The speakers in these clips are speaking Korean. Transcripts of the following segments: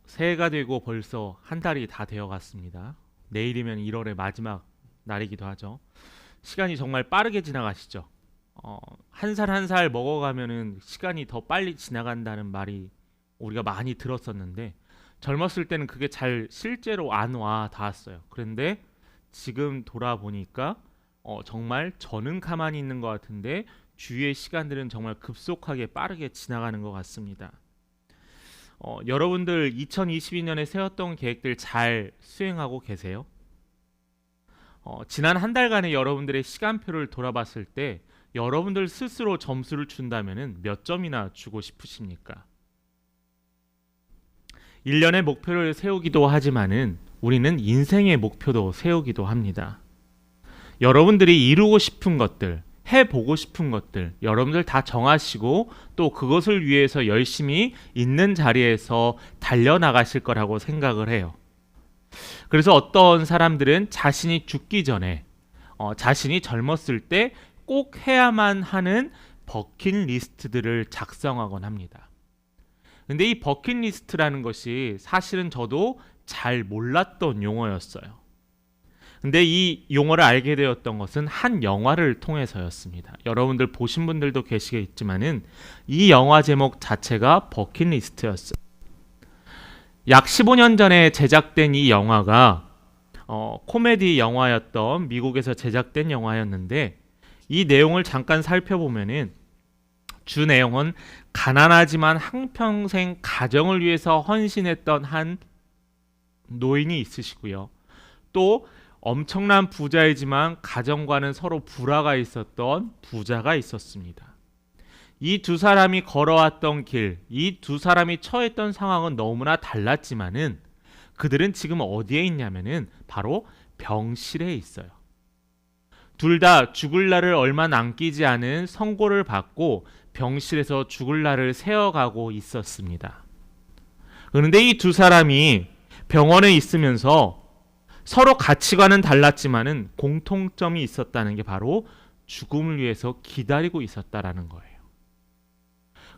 새해가 되고 벌써 한 달이 다 되어 갔습니다. 내일이면 1월의 마지막 날이기도 하죠. 시간이 정말 빠르게 지나가시죠. 한 살 한 살 먹어가면은 시간이 더 빨리 지나간다는 말이 우리가 많이 들었었는데 젊었을 때는 그게 잘 실제로 안 와 닿았어요. 그런데 지금 돌아보니까 정말 저는 가만히 있는 것 같은데 주위의 시간들은 정말 급속하게 빠르게 지나가는 것 같습니다. 여러분들 2022년에 세웠던 계획들 잘 수행하고 계세요? 지난 한 달간의 여러분들의 시간표를 돌아봤을 때 여러분들 스스로 점수를 준다면 몇 점이나 주고 싶으십니까? 1년의 목표를 세우기도 하지만은 우리는 인생의 목표도 세우기도 합니다. 여러분들이 이루고 싶은 것들, 해보고 싶은 것들 여러분들 다 정하시고 또 그것을 위해서 열심히 있는 자리에서 달려나가실 거라고 생각을 해요. 그래서 어떤 사람들은 자신이 죽기 전에 자신이 젊었을 때 꼭 해야만 하는 버킷리스트들을 작성하곤 합니다. 근데 이 버킷리스트라는 것이 사실은 저도 잘 몰랐던 용어였어요. 근데 이 용어를 알게 되었던 것은 한 영화를 통해서였습니다. 여러분들 보신 분들도 계시겠지만은 이 영화 제목 자체가 버킷리스트였어요. 약 15년 전에 제작된 이 영화가 코미디 영화였던 미국에서 제작된 영화였는데 이 내용을 잠깐 살펴보면은 주 내용은 가난하지만 한평생 가정을 위해서 헌신했던 한 노인이 있으시고요. 또 엄청난 부자이지만 가정과는 서로 불화가 있었던 부자가 있었습니다. 이 두 사람이 걸어왔던 길, 이 두 사람이 처했던 상황은 너무나 달랐지만은 그들은 지금 어디에 있냐면은 바로 병실에 있어요. 둘 다 죽을 날을 얼마 남기지 않은 선고를 받고 병실에서 죽을 날을 세어가고 있었습니다. 그런데 이 두 사람이 병원에 있으면서 서로 가치관은 달랐지만은 공통점이 있었다는 게 바로 죽음을 위해서 기다리고 있었다라는 거예요.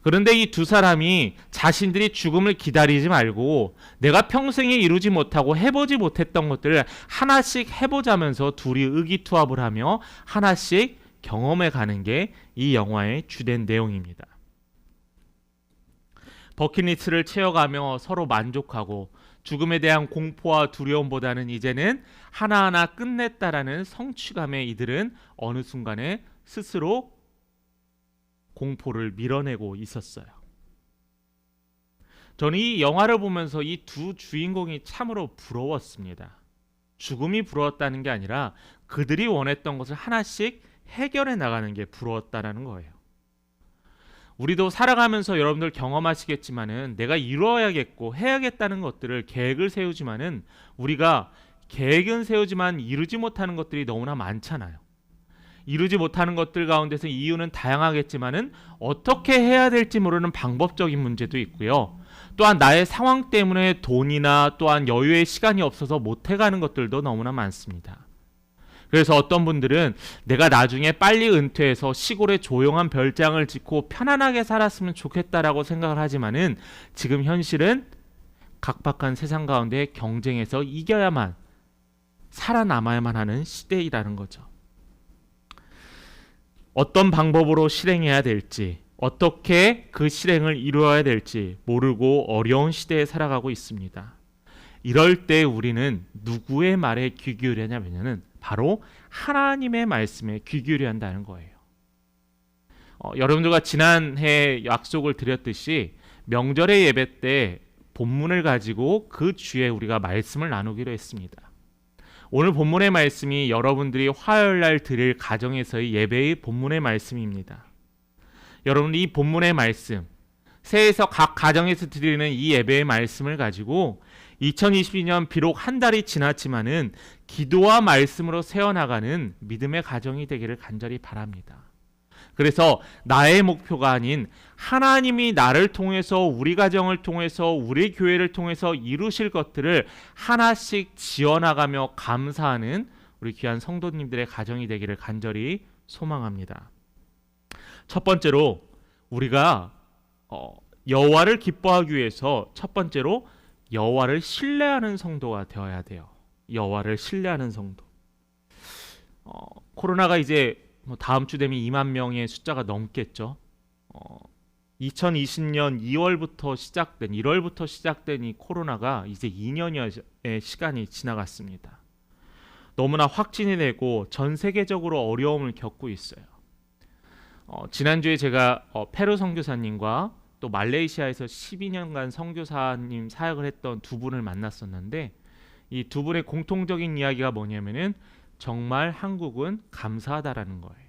그런데 이 두 사람이 자신들이 죽음을 기다리지 말고 내가 평생에 이루지 못하고 해보지 못했던 것들을 하나씩 해보자면서 둘이 의기투합을 하며 하나씩 경험해 가는 게 이 영화의 주된 내용입니다. 버킷리스트를 채워가며 서로 만족하고 죽음에 대한 공포와 두려움보다는 이제는 하나하나 끝냈다라는 성취감에 이들은 어느 순간에 스스로 공포를 밀어내고 있었어요. 저는 이 영화를 보면서 이 두 주인공이 참으로 부러웠습니다. 죽음이 부러웠다는 게 아니라 그들이 원했던 것을 하나씩 해결해 나가는 게 부러웠다라는 거예요. 우리도 살아가면서 여러분들 경험하시겠지만은 내가 이루어야겠고 해야겠다는 것들을 계획을 세우지만은 우리가 계획은 세우지만 이루지 못하는 것들이 너무나 많잖아요. 이루지 못하는 것들 가운데서 이유는 다양하겠지만은 어떻게 해야 될지 모르는 방법적인 문제도 있고요. 또한 나의 상황 때문에 돈이나 또한 여유의 시간이 없어서 못 해가는 것들도 너무나 많습니다. 그래서 어떤 분들은 내가 나중에 빨리 은퇴해서 시골에 조용한 별장을 짓고 편안하게 살았으면 좋겠다라고 생각을 하지만은 지금 현실은 각박한 세상 가운데 경쟁에서 이겨야만 살아남아야만 하는 시대이라는 거죠. 어떤 방법으로 실행해야 될지, 어떻게 그 실행을 이루어야 될지 모르고 어려운 시대에 살아가고 있습니다. 이럴 때 우리는 누구의 말에 귀 기울여냐면은 바로 하나님의 말씀에 귀 기울여야 한다는 거예요. 여러분들과 지난해 약속을 드렸듯이 명절의 예배 때 본문을 가지고 그 주에 우리가 말씀을 나누기로 했습니다. 오늘 본문의 말씀이 여러분들이 화요일날 드릴 가정에서의 예배의 본문의 말씀입니다. 여러분 이 본문의 말씀, 새해에서 각 가정에서 드리는 이 예배의 말씀을 가지고 2022년 비록 한 달이 지났지만은 기도와 말씀으로 세워나가는 믿음의 가정이 되기를 간절히 바랍니다. 그래서 나의 목표가 아닌 하나님이 나를 통해서 우리 가정을 통해서 우리 교회를 통해서 이루실 것들을 하나씩 지어나가며 감사하는 우리 귀한 성도님들의 가정이 되기를 간절히 소망합니다. 첫 번째로 우리가 여호와를 기뻐하기 위해서 첫 번째로 여호와를 신뢰하는 성도가 되어야 돼요. 여호와를 신뢰하는 성도. 코로나가 이제 다음 주 되면 2만 명의 숫자가 넘겠죠. 2020년 1월부터 시작된 이 코로나가 이제 2년여의 시간이 지나갔습니다. 너무나 확진이 되고 전 세계적으로 어려움을 겪고 있어요. 지난주에 제가 페루 선교사님과 또 말레이시아에서 12년간 선교사님 사역을 했던 두 분을 만났었는데, 이 두 분의 공통적인 이야기가 뭐냐면은 정말 한국은 감사하다라는 거예요.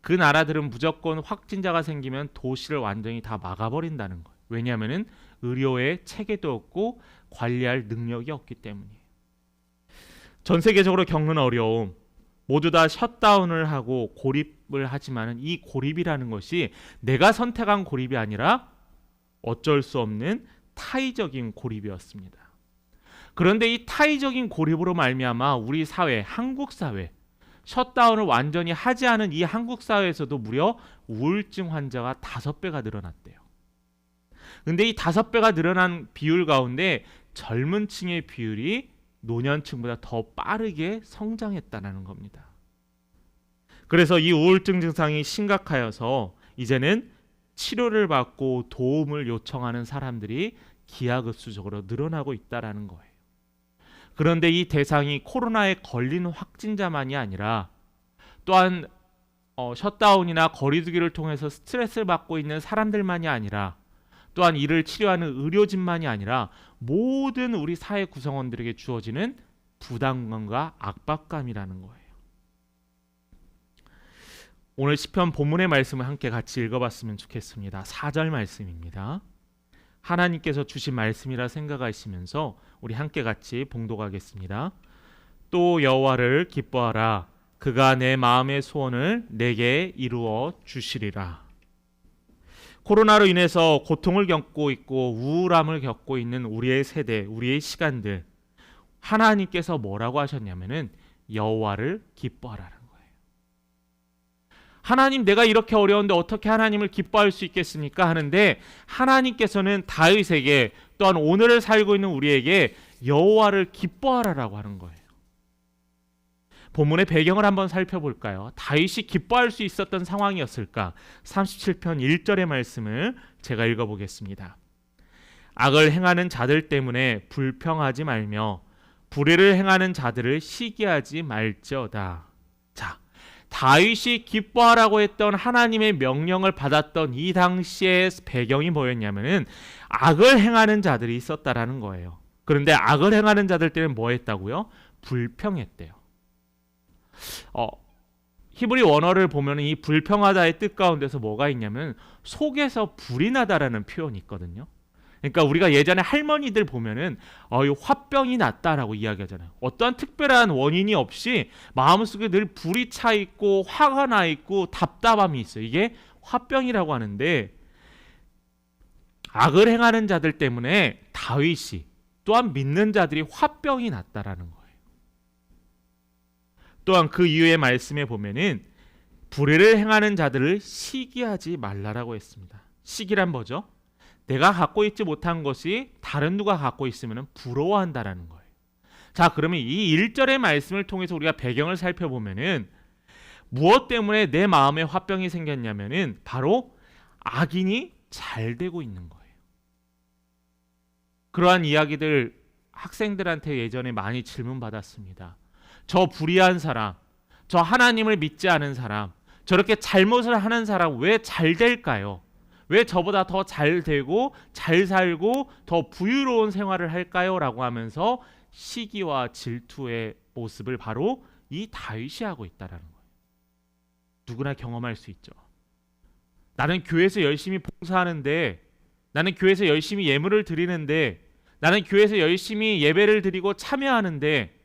그 나라들은 무조건 확진자가 생기면 도시를 완전히 다 막아버린다는 거예요. 왜냐하면은 의료에 체계도 없고 관리할 능력이 없기 때문이에요. 전 세계적으로 겪는 어려움, 모두 다 셧다운을 하고 고립을 하지만은 이 고립이라는 것이 내가 선택한 고립이 아니라 어쩔 수 없는 타의적인 고립이었습니다. 그런데 이 타의적인 고립으로 말미암아 우리 사회, 한국 사회, 셧다운을 완전히 하지 않은 이 한국 사회에서도 무려 우울증 환자가 5배가 늘어났대요. 근데 이 5배가 늘어난 비율 가운데 젊은 층의 비율이 노년층보다 더 빠르게 성장했다는 겁니다. 그래서 이 우울증 증상이 심각하여서 이제는 치료를 받고 도움을 요청하는 사람들이 기하급수적으로 늘어나고 있다는 거예요. 그런데 이 대상이 코로나에 걸린 확진자만이 아니라 또한 셧다운이나 거리두기를 통해서 스트레스를 받고 있는 사람들만이 아니라 또한 이를 치료하는 의료진만이 아니라 모든 우리 사회 구성원들에게 주어지는 부담감과 압박감이라는 거예요. 오늘 시편 본문의 말씀을 함께 같이 읽어봤으면 좋겠습니다. 4절 말씀입니다. 하나님께서 주신 말씀이라 생각하시면서 우리 함께 같이 봉독하겠습니다. 또 여호와를 기뻐하라. 그가 내 마음의 소원을 내게 이루어 주시리라. 코로나로 인해서 고통을 겪고 있고 우울함을 겪고 있는 우리의 세대, 우리의 시간들, 하나님께서 뭐라고 하셨냐면은 여호와를 기뻐하라는 거예요. 하나님, 내가 이렇게 어려운데 어떻게 하나님을 기뻐할 수 있겠습니까? 하는데 하나님께서는 다윗에게 또한 오늘을 살고 있는 우리에게 여호와를 기뻐하라라고 하는 거예요. 본문의 배경을 한번 살펴볼까요? 다윗이 기뻐할 수 있었던 상황이었을까? 37편 1절의 말씀을 제가 읽어보겠습니다. 악을 행하는 자들 때문에 불평하지 말며 불의를 행하는 자들을 시기하지 말지어다. 자, 다윗이 기뻐하라고 했던 하나님의 명령을 받았던 이 당시의 배경이 뭐였냐면은 악을 행하는 자들이 있었다라는 거예요. 그런데 악을 행하는 자들 때는 뭐 했다고요? 불평했대요. 히브리 원어를 보면 이 불평하다의 뜻 가운데서 뭐가 있냐면 속에서 불이 나다라는 표현이 있거든요. 그러니까 우리가 예전에 할머니들 보면은 화병이 났다라고 이야기하잖아요. 어떠한 특별한 원인이 없이 마음속에 늘 불이 차 있고 화가 나 있고 답답함이 있어요. 이게 화병이라고 하는데, 악을 행하는 자들 때문에 다윗이 또한 믿는 자들이 화병이 났다라는 거예요. 또한 그 이후의 말씀에 보면은 불의를 행하는 자들을 시기하지 말라라고 했습니다. 시기란 뭐죠? 내가 갖고 있지 못한 것이 다른 누가 갖고 있으면 부러워한다라는 거예요. 자, 그러면 이 1절의 말씀을 통해서 우리가 배경을 살펴보면은 무엇 때문에 내 마음에 화병이 생겼냐면은 바로 악인이 잘 되고 있는 거예요. 그러한 이야기들 학생들한테 예전에 많이 질문받았습니다. 저 불의한 사람, 저 하나님을 믿지 않은 사람, 저렇게 잘못을 하는 사람 왜 잘 될까요? 왜 저보다 더 잘 되고 잘 살고 더 부유로운 생활을 할까요? 라고 하면서 시기와 질투의 모습을 바로 이 다윗이 하고 있다는 거예요. 누구나 경험할 수 있죠. 나는 교회에서 열심히 봉사하는데, 나는 교회에서 열심히 예물을 드리는데, 나는 교회에서 열심히 예배를 드리고 참여하는데,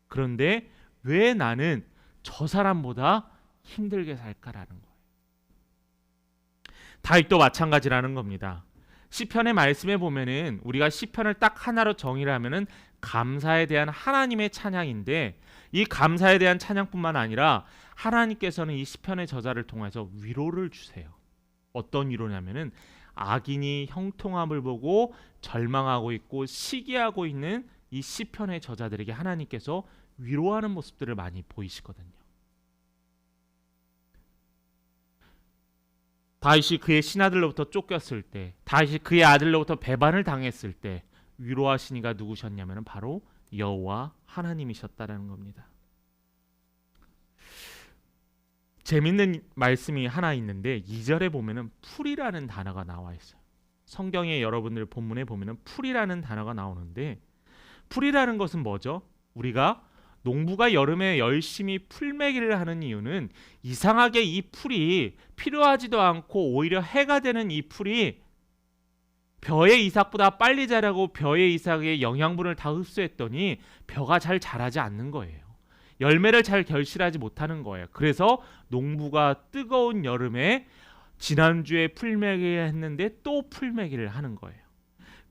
그런데 왜 나는 저 사람보다 힘들게 살까라는 거예요. 다윗도 마찬가지라는 겁니다. 시편의 말씀에 보면은 우리가 시편을 딱 하나로 정의를 하면은 감사에 대한 하나님의 찬양인데, 이 감사에 대한 찬양뿐만 아니라 하나님께서는 이 시편의 저자를 통해서 위로를 주세요. 어떤 위로냐면은 악인이 형통함을 보고 절망하고 있고 시기하고 있는 이 시편의 저자들에게 하나님께서 위로하는 모습들을 많이 보이시거든요. 다윗이 그의 신하들로부터 쫓겼을 때, 다윗이 그의 아들로부터 배반을 당했을 때 위로하신 이가 누구셨냐면 바로 여호와 하나님이셨다라는 겁니다. 재밌는 말씀이 하나 있는데 2절에 보면은 풀이라는 단어가 나와 있어요. 성경에 여러분들 본문에 보면은 풀이라는 단어가 나오는데, 풀이라는 것은 뭐죠? 우리가 농부가 여름에 열심히 풀매기를 하는 이유는 이상하게 이 풀이 필요하지도 않고 오히려 해가 되는 이 풀이 벼의 이삭보다 빨리 자라고 벼의 이삭의 영양분을 다 흡수했더니 벼가 잘 자라지 않는 거예요. 열매를 잘 결실하지 못하는 거예요. 그래서 농부가 뜨거운 여름에 지난주에 풀매기를 했는데 또 풀매기를 하는 거예요.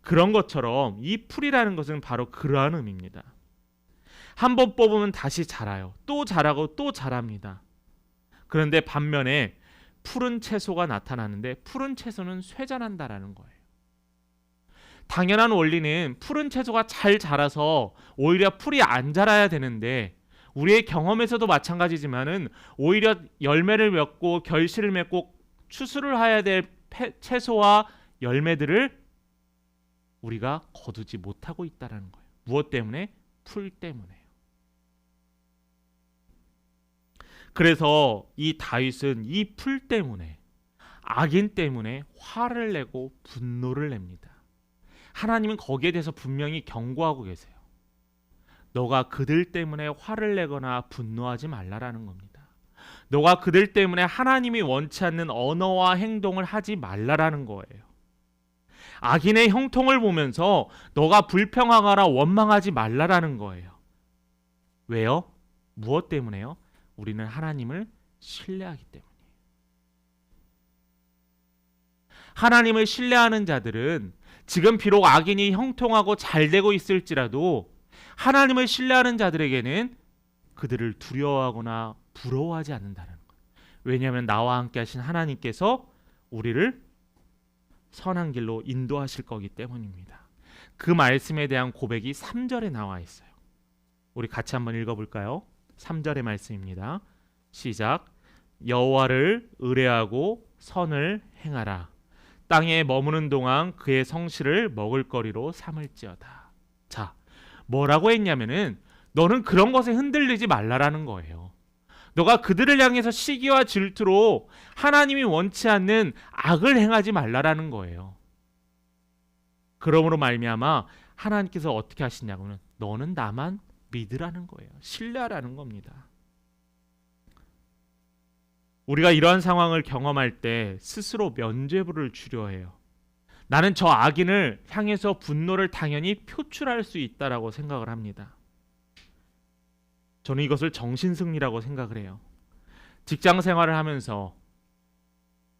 그런 것처럼 이 풀이라는 것은 바로 그러한 의미입니다. 한번 뽑으면 다시 자라요. 또 자라고 또 자랍니다. 그런데 반면에 푸른 채소가 나타나는데 푸른 채소는 쇠잔한다라는 거예요. 당연한 원리는 푸른 채소가 잘 자라서 오히려 풀이 안 자라야 되는데, 우리의 경험에서도 마찬가지지만은 오히려 열매를 맺고 결실을 맺고 추수를 해야 될 채소와 열매들을 우리가 거두지 못하고 있다라는 거예요. 무엇 때문에? 풀 때문에요. 그래서 이 다윗은 이 풀 때문에, 악인 때문에 화를 내고 분노를 냅니다. 하나님은 거기에 대해서 분명히 경고하고 계세요. 너가 그들 때문에 화를 내거나 분노하지 말라라는 겁니다. 너가 그들 때문에 하나님이 원치 않는 언어와 행동을 하지 말라라는 거예요. 악인의 형통을 보면서 너가 불평하거나 원망하지 말라라는 거예요. 왜요? 무엇 때문에요? 우리는 하나님을 신뢰하기 때문이에요. 하나님을 신뢰하는 자들은 지금 비록 악인이 형통하고 잘 되고 있을지라도 하나님을 신뢰하는 자들에게는 그들을 두려워하거나 부러워하지 않는다는 거예요. 왜냐하면 나와 함께 하신 하나님께서 우리를 선한 길로 인도하실 거기 때문입니다. 그 말씀에 대한 고백이 3절에 나와 있어요. 우리 같이 한번 읽어볼까요? 3절의 말씀입니다. 시작. 여호와를 의뢰하고 선을 행하라. 땅에 머무는 동안 그의 성실을 먹을거리로 삼을지어다. 자, 뭐라고 했냐면은 너는 그런 것에 흔들리지 말라라는 거예요. 너가 그들을 향해서 시기와 질투로 하나님이 원치 않는 악을 행하지 말라라는 거예요. 그러므로 말미암아 하나님께서 어떻게 하시냐고는 너는 나만 믿으라는 거예요. 신뢰하라는 겁니다. 우리가 이러한 상황을 경험할 때 스스로 면죄부를 주려 해요. 나는 저 악인을 향해서 분노를 당연히 표출할 수 있다라고 생각을 합니다. 저는 이것을 정신승리라고 생각을 해요. 직장 생활을 하면서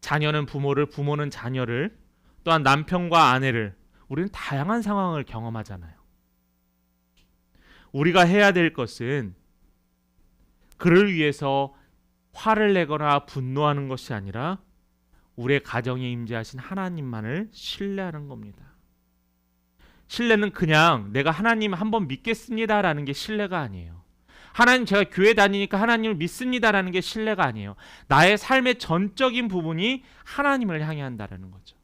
자녀는 부모를, 부모는 자녀를, 또한 남편과 아내를, 우리는 다양한 상황을 경험하잖아요. 우리가 해야 될 것은 그를 위해서 화를 내거나 분노하는 것이 아니라 우리의 가정에 임재하신 하나님만을 신뢰하는 겁니다. 신뢰는 그냥 내가 하나님 한번 믿겠습니다라는 게 신뢰가 아니에요. 하나님, 제가 교회 다니니까 하나님을 믿습니다라는 게 신뢰가 아니에요. 나의 삶의 전적인 부분이 하나님을 향해 한다는 거죠.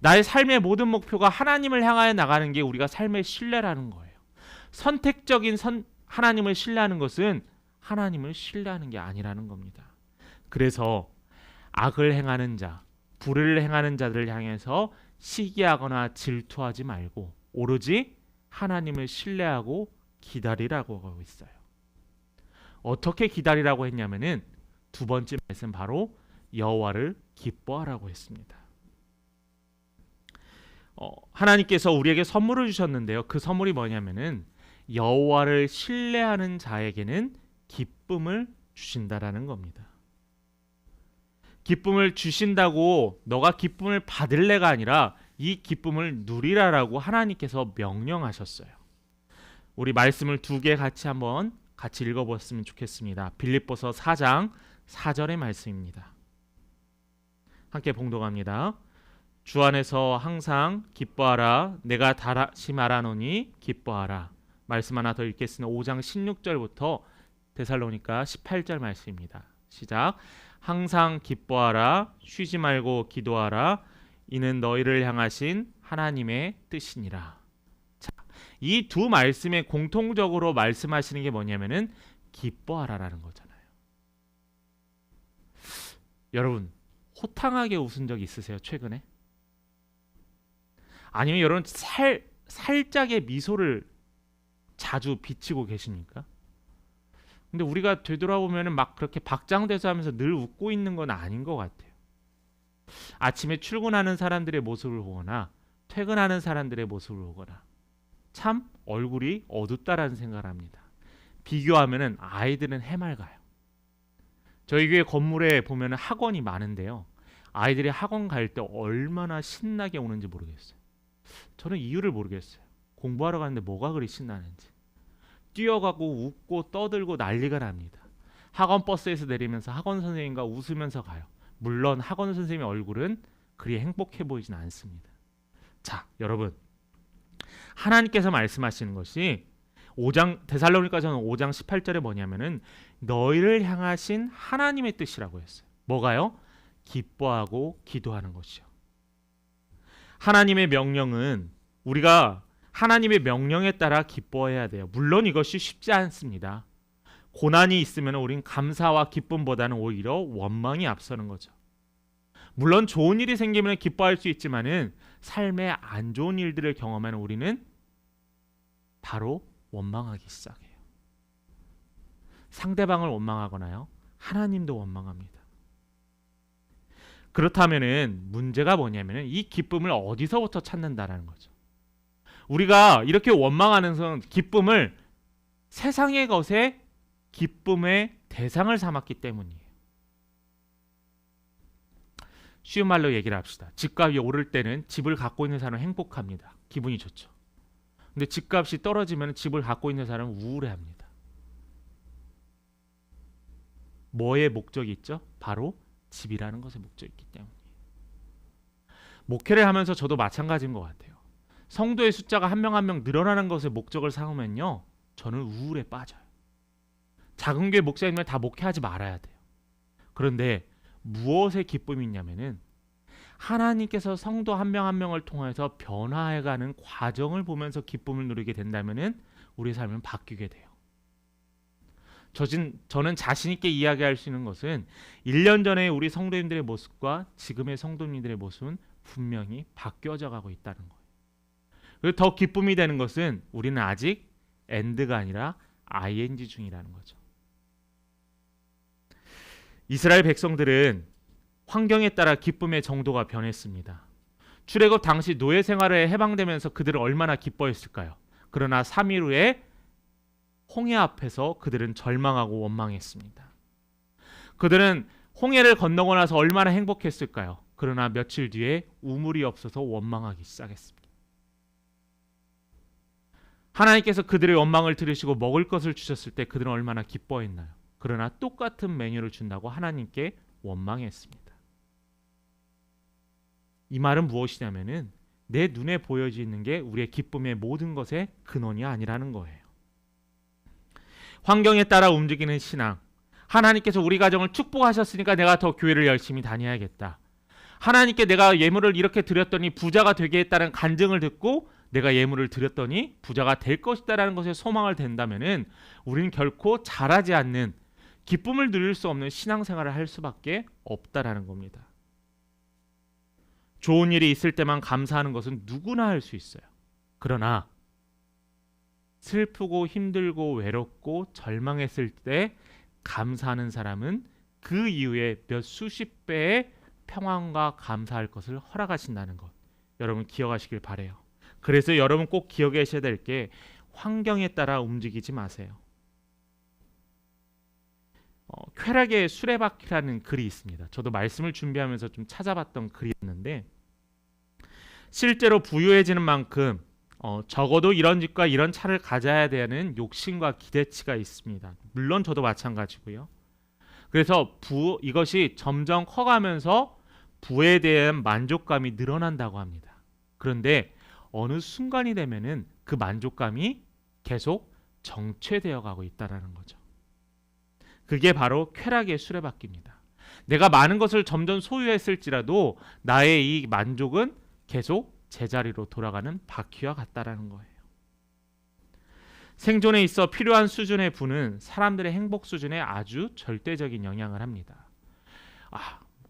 나의 삶의 모든 목표가 하나님을 향하여 나가는 게 우리가 삶의 신뢰라는 거예요. 선택적인 하나님을 신뢰하는 것은 하나님을 신뢰하는 게 아니라는 겁니다. 그래서 악을 행하는 자, 불의를 행하는 자들을 향해서 시기하거나 질투하지 말고 오로지 하나님을 신뢰하고 기다리라고 하고 있어요. 어떻게 기다리라고 했냐면은 두 번째 말씀 바로 여호와를 기뻐하라고 했습니다. 하나님께서 우리에게 선물을 주셨는데요. 그 선물이 뭐냐면은 여호와를 신뢰하는 자에게는 기쁨을 주신다라는 겁니다. 기쁨을 주신다고 너가 기쁨을 받을래가 아니라 이 기쁨을 누리라라고 하나님께서 명령하셨어요. 우리 말씀을 두 개 한번 같이 읽어보았으면 좋겠습니다. 빌립보서 4장 4절의 말씀입니다. 함께 봉독합니다. 주 안에서 항상 기뻐하라. 내가 다시 말하노니 기뻐하라. 말씀 하나 더 읽겠습니다. 5장 16절부터 데살로니가 18절 말씀입니다. 시작. 항상 기뻐하라. 쉬지 말고 기도하라. 이는 너희를 향하신 하나님의 뜻이니라. 자, 이 두 말씀에 공통적으로 말씀하시는 게 뭐냐면은 기뻐하라라는 거잖아요. 여러분, 호탕하게 웃은 적 있으세요? 최근에? 아니면 여러분 살짝의 미소를 자주 비치고 계십니까? 근데 우리가 되돌아보면 막 그렇게 박장대소 하면서 늘 웃고 있는 건 아닌 것 같아요. 아침에 출근하는 사람들의 모습을 보거나 퇴근하는 사람들의 모습을 보거나 참 얼굴이 어둡다라는 생각을 합니다. 비교하면 아이들은 해맑아요. 저희 교회 건물에 보면 학원이 많은데요. 아이들이 학원 갈 때 얼마나 신나게 오는지 모르겠어요. 저는 이유를 모르겠어요. 공부하러 가는데 뭐가 그리 신나는지. 뛰어가고 웃고 떠들고 난리가 납니다. 학원 버스에서 내리면서 학원 선생님과 웃으면서 가요. 물론 학원 선생님의 얼굴은 그리 행복해 보이진 않습니다. 자, 여러분, 하나님께서 말씀하시는 것이 5장 데살로니가전 5장 18절에 뭐냐면은 너희를 향하신 하나님의 뜻이라고 했어요. 뭐가요? 기뻐하고 기도하는 것이요. 하나님의 명령은 우리가 하나님의 명령에 따라 기뻐해야 돼요. 물론 이것이 쉽지 않습니다. 고난이 있으면 우린 감사와 기쁨보다는 오히려 원망이 앞서는 거죠. 물론 좋은 일이 생기면 기뻐할 수 있지만은 삶에 안 좋은 일들을 경험하는 우리는 바로 원망하기 시작해요. 상대방을 원망하거나요. 하나님도 원망합니다. 그렇다면은 문제가 뭐냐면은 이 기쁨을 어디서부터 찾는다라는 거죠. 우리가 이렇게 원망하는 기쁨을 세상의 것에 기쁨의 대상을 삼았기 때문이에요. 쉬운 말로 얘기를 합시다. 집값이 오를 때는 집을 갖고 있는 사람은 행복합니다. 기분이 좋죠. 근데 집값이 떨어지면 집을 갖고 있는 사람은 우울해합니다. 뭐의 목적이 있죠? 바로 집이라는 것의 목적이 있기 때문이에요. 목회를 하면서 저도 마찬가지인 것 같아요. 성도의 숫자가 한 명 한 명 늘어나는 것에 목적을 삼으면요, 저는 우울에 빠져요. 작은 교회 목사님을 다 목회하지 말아야 돼요. 그런데 무엇에 기쁨이 있냐면은 하나님께서 성도 한 명 한 명을 통해서 변화해가는 과정을 보면서 기쁨을 누리게 된다면은 우리 삶은 바뀌게 돼요. 저는 자신 있게 이야기할 수 있는 것은 1년 전에 우리 성도님들의 모습과 지금의 성도님들의 모습은 분명히 바뀌어져 가고 있다는 거예요. 그리고 더 기쁨이 되는 것은 우리는 아직 end가 아니라 ing 중이라는 거죠. 이스라엘 백성들은 환경에 따라 기쁨의 정도가 변했습니다. 출애굽 당시 노예 생활에 해방되면서 그들은 얼마나 기뻐했을까요? 그러나 3일 후에 홍해 앞에서 그들은 절망하고 원망했습니다. 그들은 홍해를 건너고 나서 얼마나 행복했을까요? 그러나 며칠 뒤에 우물이 없어서 원망하기 시작했습니다. 하나님께서 그들의 원망을 들으시고 먹을 것을 주셨을 때 그들은 얼마나 기뻐했나요? 그러나 똑같은 메뉴를 준다고 하나님께 원망했습니다. 이 말은 무엇이냐면은 내 눈에 보여지는 게 우리의 기쁨의 모든 것의 근원이 아니라는 거예요. 환경에 따라 움직이는 신앙. 하나님께서 우리 가정을 축복하셨으니까 내가 더 교회를 열심히 다녀야겠다. 하나님께 내가 예물을 이렇게 드렸더니 부자가 되게 했다는 간증을 듣고 내가 예물을 드렸더니 부자가 될 것이다라는 것에 소망을 댄다면은 우리는 결코 잘하지 않는 기쁨을 누릴 수 없는 신앙생활을 할 수밖에 없다라는 겁니다. 좋은 일이 있을 때만 감사하는 것은 누구나 할 수 있어요. 그러나 슬프고 힘들고 외롭고 절망했을 때 감사하는 사람은 그 이후에 몇 수십 배의 평안과 감사할 것을 허락하신다는 것, 여러분 기억하시길 바라요. 그래서 여러분 꼭 기억하셔야 될 게 환경에 따라 움직이지 마세요. 쾌락의 수레바퀴라는 글이 있습니다. 저도 말씀을 준비하면서 좀 찾아봤던 글이었는데 실제로 부유해지는 만큼 적어도 이런 집과 이런 차를 가져야 되는 욕심과 기대치가 있습니다. 물론 저도 마찬가지고요. 그래서 이것이 점점 커가면서 부에 대한 만족감이 늘어난다고 합니다. 그런데 어느 순간이 되면은 그 만족감이 계속 정체되어 가고 있다는 거죠. 그게 바로 쾌락의 수레바퀴입니다. 내가 많은 것을 점점 소유했을지라도 나의 이 만족은 계속 제자리로 돌아가는 바퀴와 같다라는 거예요. 생존에 있어 필요한 수준의 부는 사람들의 행복 수준에 아주 절대적인 영향을 합니다.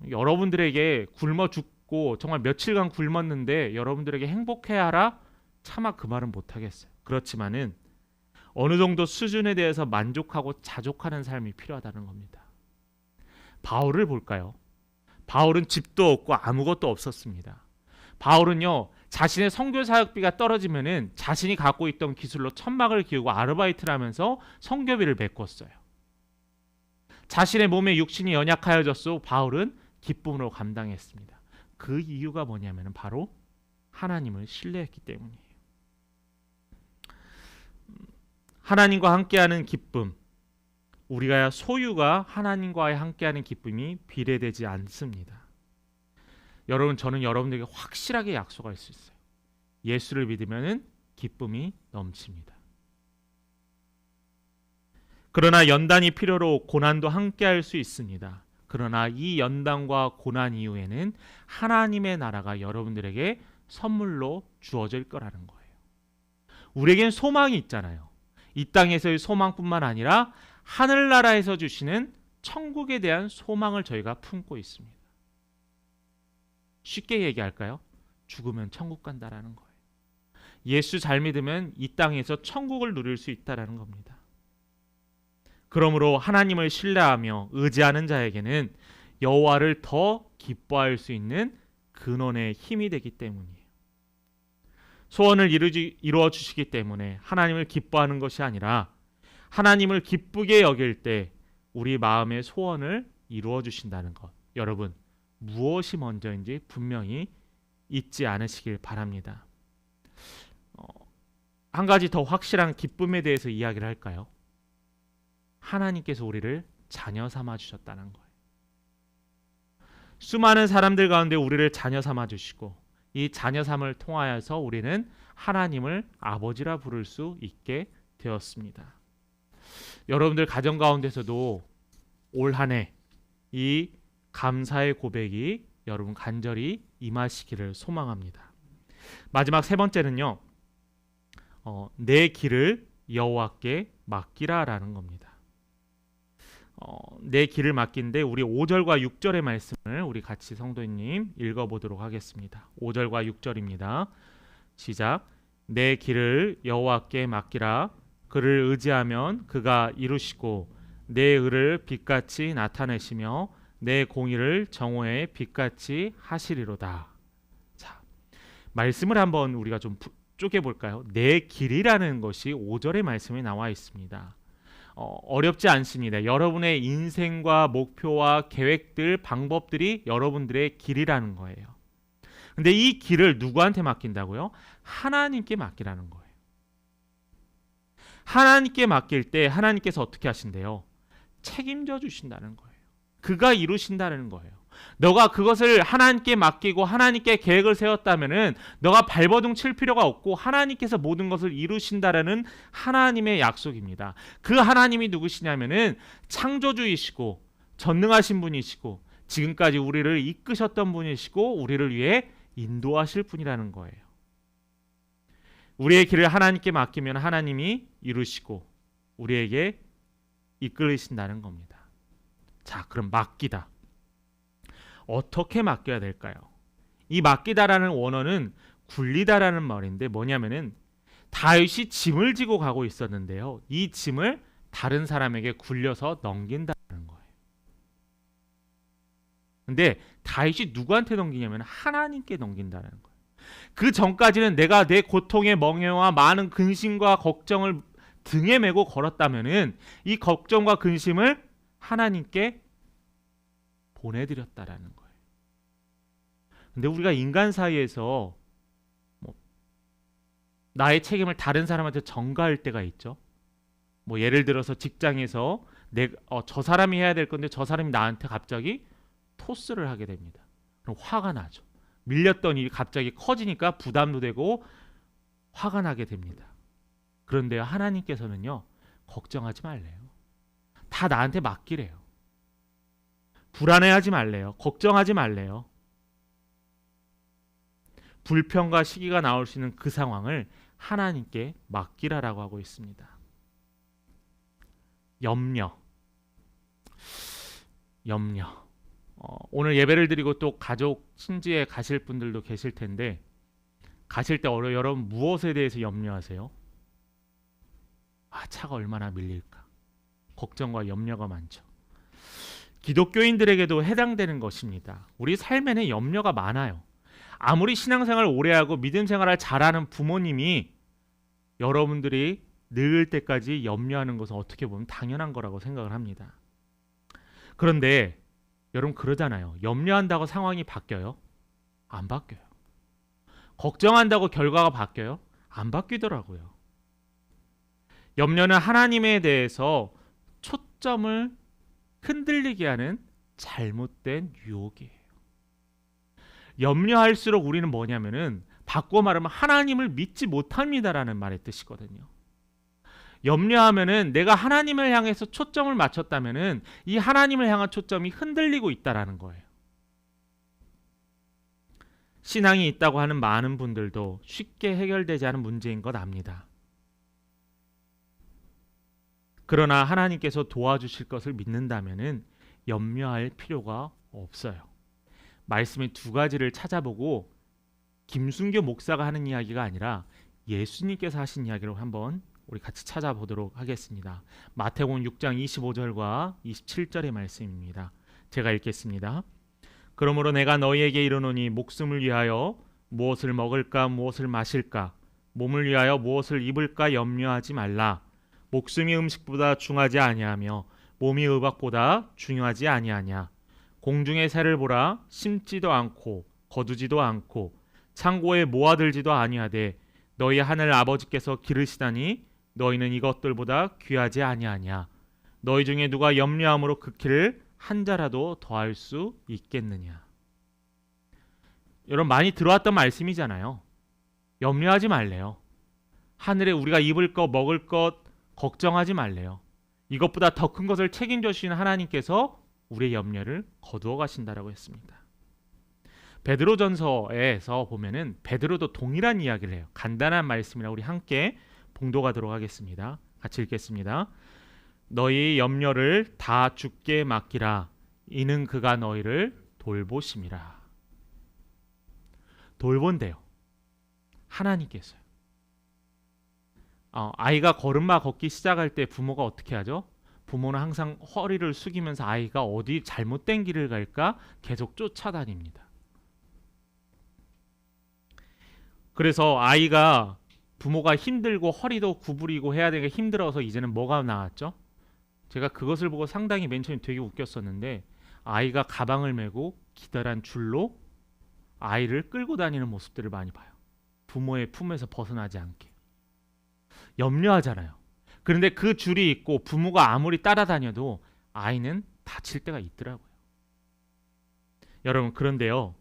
여러분들에게 굶어 죽고 정말 며칠간 굶었는데 여러분들에게 행복해야 하라? 차마 그 말은 못하겠어요. 그렇지만은 어느 정도 수준에 대해서 만족하고 자족하는 삶이 필요하다는 겁니다. 바울을 볼까요? 바울은 집도 없고 아무것도 없었습니다. 바울은요, 자신의 선교 사역비가 떨어지면은 자신이 갖고 있던 기술로 천막을 기우고 아르바이트를 하면서 선교비를 메꿨어요. 자신의 몸에 육신이 연약하여졌소 바울은 기쁨으로 감당했습니다. 그 이유가 뭐냐면 바로 하나님을 신뢰했기 때문이에요. 하나님과 함께하는 기쁨, 우리가 소유가 하나님과 함께하는 기쁨이 비례되지 않습니다. 여러분, 저는 여러분들에게 확실하게 약속할 수 있어요. 예수를 믿으면 기쁨이 넘칩니다. 그러나 연단이 필요로 고난도 함께할 수 있습니다. 그러나 이 연단과 고난 이후에는 하나님의 나라가 여러분들에게 선물로 주어질 거라는 거예요. 우리에겐 소망이 있잖아요. 이 땅에서의 소망뿐만 아니라 하늘나라에서 주시는 천국에 대한 소망을 저희가 품고 있습니다. 쉽게 얘기할까요? 죽으면 천국 간다라는 거예요. 예수 잘 믿으면 이 땅에서 천국을 누릴 수 있다라는 겁니다. 그러므로 하나님을 신뢰하며 의지하는 자에게는 여호와를 더 기뻐할 수 있는 근원의 힘이 되기 때문이에요. 소원을 이루어 주시기 때문에 하나님을 기뻐하는 것이 아니라 하나님을 기쁘게 여길 때 우리 마음의 소원을 이루어 주신다는 것. 여러분, 무엇이 먼저인지 분명히 잊지 않으시길 바랍니다. 한 가지 더 확실한 기쁨에 대해서 이야기를 할까요? 하나님께서 우리를 자녀 삼아 주셨다는 거예요. 수많은 사람들 가운데 우리를 자녀 삼아 주시고 이 자녀 삼을 통하여서 우리는 하나님을 아버지라 부를 수 있게 되었습니다. 여러분들 가정 가운데서도 올 한 해 이 감사의 고백이 여러분 간절히 임하시기를 소망합니다. 마지막 세 번째는요, 내 길을 여호와께 맡기라라는 겁니다. 내 길을 맡긴데 우리 5절과 6절의 말씀을 우리 같이 성도님 읽어보도록 하겠습니다. 5절과 6절입니다. 시작. 내 길을 여호와께 맡기라. 그를 의지하면 그가 이루시고 내 의를 빛같이 나타내시며 내 공의를 정오의 빛같이 하시리로다. 자, 말씀을 한번 우리가 좀 쪼개볼까요? 내 길이라는 것이 5절의 말씀에 나와 있습니다. 어렵지 않습니다. 여러분의 인생과 목표와 계획들, 방법들이 여러분들의 길이라는 거예요. 근데 이 길을 누구한테 맡긴다고요? 하나님께 맡기라는 거예요. 하나님께 맡길 때 하나님께서 어떻게 하신대요? 책임져 주신다는 거예요. 그가 이루신다는 거예요. 너가 그것을 하나님께 맡기고 하나님께 계획을 세웠다면은 너가 발버둥 칠 필요가 없고 하나님께서 모든 것을 이루신다라는 하나님의 약속입니다. 그 하나님이 누구시냐면은 창조주이시고 전능하신 분이시고 지금까지 우리를 이끄셨던 분이시고 우리를 위해 인도하실 분이라는 거예요. 우리의 길을 하나님께 맡기면 하나님이 이루시고 우리에게 이끌으신다는 겁니다. 자, 그럼 맡기다. 어떻게 맡겨야 될까요? 이 맡기다라는 원어는 굴리다라는 말인데 뭐냐면은 다윗이 짐을 지고 가고 있었는데요. 이 짐을 다른 사람에게 굴려서 넘긴다는 거예요. 근데 다윗이 누구한테 넘기냐면 하나님께 넘긴다는 거예요. 그 전까지는 내가 내 고통의 멍에와 많은 근심과 걱정을 등에 메고 걸었다면은 이 걱정과 근심을 하나님께 보내드렸다라는 거예요. 근데 우리가 인간 사이에서 나의 책임을 다른 사람한테 전가할 때가 있죠. 예를 들어서 직장에서 저 사람이 해야 될 건데 저 사람이 나한테 갑자기 토스를 하게 됩니다. 그럼 화가 나죠. 밀렸던 일이 갑자기 커지니까 부담도 되고 화가 나게 됩니다. 그런데요, 하나님께서는요, 걱정하지 말래요. 다 나한테 맡기래요. 불안해하지 말래요. 걱정하지 말래요. 불평과 시기가 나올 수 있는 그 상황을 하나님께 맡기라라고 하고 있습니다. 염려. 오늘 예배를 드리고 또 가족, 친지에 가실 분들도 계실 텐데, 가실 때 여러분 무엇에 대해서 염려하세요? 차가 얼마나 밀릴까? 걱정과 염려가 많죠. 기독교인들에게도 해당되는 것입니다. 우리 삶에는 염려가 많아요. 아무리 신앙생활 오래 하고 믿음 생활을 잘하는 부모님이 여러분들이 늙을 때까지 염려하는 것은 어떻게 보면 당연한 거라고 생각을 합니다. 그런데 여러분 그러잖아요. 염려한다고 상황이 바뀌어요? 안 바뀌어요. 걱정한다고 결과가 바뀌어요? 안 바뀌더라고요. 염려는 하나님에 대해서 초점을 흔들리게 하는 잘못된 유혹이에요. 염려할수록 우리는 뭐냐면은 바꿔 말하면 하나님을 믿지 못합니다라는 말의 뜻이거든요. 염려하면은 내가 하나님을 향해서 초점을 맞췄다면은 이 하나님을 향한 초점이 흔들리고 있다라는 거예요. 신앙이 있다고 하는 많은 분들도 쉽게 해결되지 않은 문제인 것 압니다. 그러나 하나님께서 도와주실 것을 믿는다면은 염려할 필요가 없어요. 말씀의 두 가지를 찾아보고 김순교 목사가 하는 이야기가 아니라 예수님께서 하신 이야기로 한번 우리 같이 찾아보도록 하겠습니다. 마태복음 6장 25절과 27절의 말씀입니다. 제가 읽겠습니다. 그러므로 내가 너희에게 이르노니 목숨을 위하여 무엇을 먹을까 무엇을 마실까 몸을 위하여 무엇을 입을까 염려하지 말라. 목숨이 음식보다 중하지 아니하며 몸이 의복보다 중요하지 아니하냐. 공중의 새를 보라. 심지도 않고 거두지도 않고 창고에 모아들지도 아니하되 너희 하늘 아버지께서 기르시다니 너희는 이것들보다 귀하지 아니하냐. 너희 중에 누가 염려함으로 그 키를 한 자라도 더할 수 있겠느냐. 여러분 많이 들어왔던 말씀이잖아요. 염려하지 말래요. 하늘에 우리가 입을 것 먹을 것 걱정하지 말래요. 이것보다 더 큰 것을 책임져 주시는 하나님께서 우리의 염려를 거두어 가신다라고 했습니다. 베드로전서에서 보면은 베드로도 동일한 이야기를 해요. 간단한 말씀이라 우리 함께 봉독하도록 하겠습니다. 같이 읽겠습니다. 너희 염려를 다 주께 맡기라. 이는 그가 너희를 돌보심이라. 돌본대요. 하나님께서요. 아이가 걸음마 걷기 시작할 때 부모가 어떻게 하죠? 부모는 항상 허리를 숙이면서 아이가 어디 잘못된 길을 갈까 계속 쫓아다닙니다. 그래서 아이가 부모가 힘들고 허리도 구부리고 해야 되게 힘들어서 이제는 뭐가 나왔죠? 제가 그것을 보고 상당히 맨 처음에 되게 웃겼었는데 아이가 가방을 메고 기다란 줄로 아이를 끌고 다니는 모습들을 많이 봐요. 부모의 품에서 벗어나지 않게. 염려하잖아요. 그런데 그 줄이 있고 부모가 아무리 따라다녀도 아이는 다칠 때가 있더라고요. 여러분 그런데요.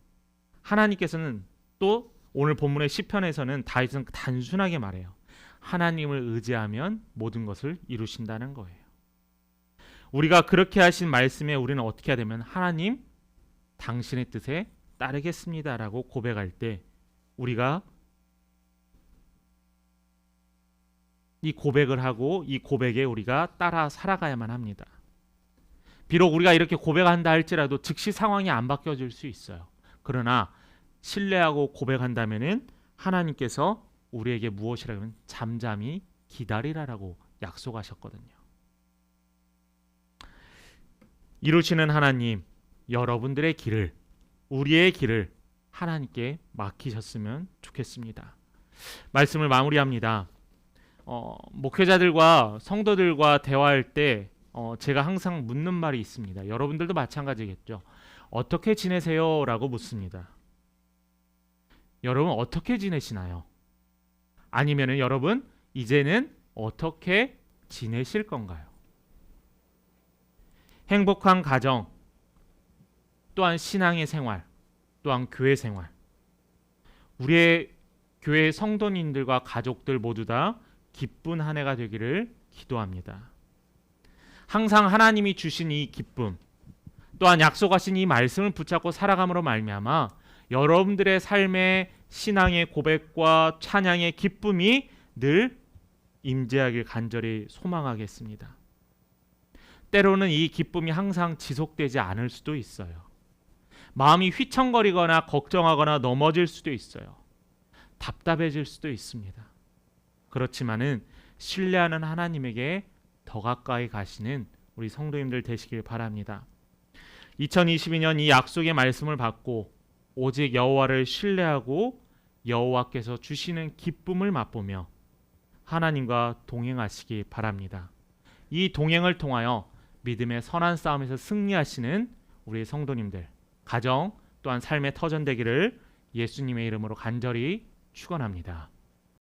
하나님께서는 또 오늘 본문의 시편에서는 다윗은 단순하게 말해요. 하나님을 의지하면 모든 것을 이루신다는 거예요. 우리가 그렇게 하신 말씀에 우리는 어떻게 해야 되면 하나님 당신의 뜻에 따르겠습니다라고 고백할 때 우리가 이 고백을 하고 이 고백에 우리가 따라 살아가야만 합니다. 비록 우리가 이렇게 고백한다 할지라도 즉시 상황이 안 바뀌어질 수 있어요. 그러나 신뢰하고 고백한다면은 하나님께서 우리에게 무엇이라고 하면 잠잠히 기다리라라고 약속하셨거든요. 이루시는 하나님, 여러분들의 길을, 우리의 길을 하나님께 맡기셨으면 좋겠습니다. 말씀을 마무리합니다. 목회자들과 성도들과 대화할 때 제가 항상 묻는 말이 있습니다. 여러분들도 마찬가지겠죠. 어떻게 지내세요? 라고 묻습니다. 여러분 어떻게 지내시나요? 아니면은 여러분 이제는 어떻게 지내실 건가요? 행복한 가정, 또한 신앙의 생활, 또한 교회 생활, 우리의 교회 성도님들과 가족들 모두 다 기쁜 한 해가 되기를 기도합니다. 항상 하나님이 주신 이 기쁨, 또한 약속하신 이 말씀을 붙잡고 살아감으로 말미암아 여러분들의 삶의 신앙의 고백과 찬양의 기쁨이 늘 임재하길 간절히 소망하겠습니다. 때로는 이 기쁨이 항상 지속되지 않을 수도 있어요. 마음이 휘청거리거나 걱정하거나 넘어질 수도 있어요. 답답해질 수도 있습니다. 그렇지만은 신뢰하는 하나님에게 더 가까이 가시는 우리 성도님들 되시길 바랍니다. 2022년 이 약속의 말씀을 받고 오직 여호와를 신뢰하고 여호와께서 주시는 기쁨을 맛보며 하나님과 동행하시기 바랍니다. 이 동행을 통하여 믿음의 선한 싸움에서 승리하시는 우리 성도님들, 가정 또한 삶의 터전되기를 예수님의 이름으로 간절히 축원합니다.